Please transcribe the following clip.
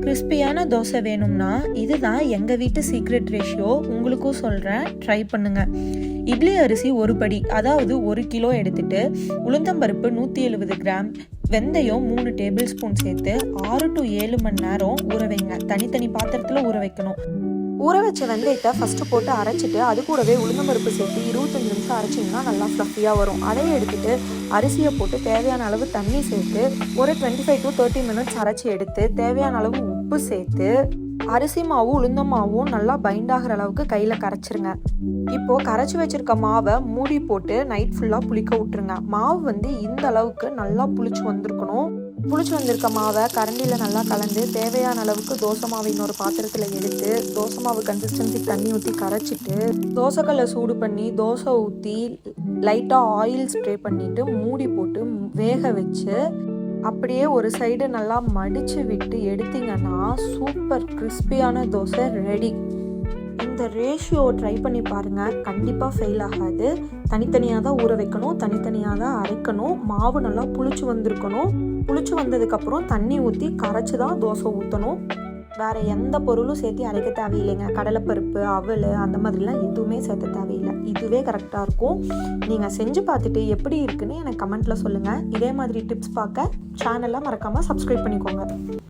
கிறிஸ்பியான தோசை வேணும்னா இதுதான் எங்கள் வீட்டு சீக்ரெட் ரேஷியோ. உங்களுக்கும் சொல்கிறேன், ட்ரை பண்ணுங்கள். இட்லி அரிசி ஒரு படி, அதாவது 1 கிலோ எடுத்துட்டு உளுந்தம்பருப்பு 170 கிராம், வெந்தயம் 3 டேபிள் ஸ்பூன் சேர்த்து 6 to 7 மணி நேரம் ஊற வைங்க. தனித்தனி பாத்திரத்தில் ஊற வைக்கணும். ஊற வச்ச வெந்தயத்தை ஃபஸ்ட்டு போட்டு அரைச்சிட்டு அது கூடவே உளுந்தம்பருப்பு சேர்த்து 25 நிமிஷம் அரைச்சிங்கன்னா நல்லா ஃப்ளஃபியாக வரும். அதையே எடுத்துகிட்டு அரிசியை போட்டு தேவையான அளவு தண்ணி சேர்த்து ஒரு 25 to 30 மினிட்ஸ் அரைச்சி எடுத்து தேவையான அளவு உப்பு சேர்த்து அரிசி மாவும் உளுந்த மாவும் நல்லா பைண்ட் ஆகிற அளவுக்கு கையில் கரைச்சிருங்க. இப்போது கரைச்சி வச்சுருக்க மாவை மூடி போட்டு நைட் ஃபுல்லாக புளிக்க விட்டுருங்க. மாவு இந்த அளவுக்கு நல்லா புளிச்சு வந்திருக்கணும். புளிச்சு வந்திருக்க மாவை கரண்டியில் நல்லா கலந்து தேவையான அளவுக்கு தோசை மாவை இன்னொரு பாத்திரத்தில் எடுத்து தோசை மாவு கன்சிஸ்டன்சிக்கு தண்ணி ஊற்றி கரைச்சிட்டு தோசைக்கல்லை சூடு பண்ணி தோசை ஊற்றி லைட்டாக ஆயில் ஸ்ப்ரே பண்ணிவிட்டு மூடி போட்டு வேக வச்சு அப்படியே ஒரு சைடு நல்லா மடித்து விட்டு எடுத்திங்கன்னா சூப்பர் கிறிஸ்பியான தோசை ரெடி. இந்த ரேஷியோ ட்ரை பண்ணி பாருங்கள், கண்டிப்பாக ஃபெயில் ஆகாது. தனித்தனியாக தான் ஊற வைக்கணும், தனித்தனியாக தான் அரைக்கணும். மாவு நல்லா புளிச்சு வந்திருக்கணும். புளிச்சு வந்ததுக்கப்புறம் தண்ணி ஊற்றி கரைச்சி தான் தோசை ஊற்றணும். வேறு எந்த பொருளும் சேர்த்து அரைக்க தேவையில்லைங்க. கடலைப்பருப்பு, அவல் அந்த மாதிரிலாம் எதுவுமே சேர்த்த தேவையில்லை. இதுவே கரெக்டாக இருக்கும். நீங்கள் செஞ்சு பார்த்துட்டு எப்படி இருக்குன்னு எனக்கு கமெண்ட்டில் சொல்லுங்கள். இதே மாதிரி டிப்ஸ் பார்க்க சேனலை மறக்காமல் சப்ஸ்கிரைப் பண்ணிக்கோங்க.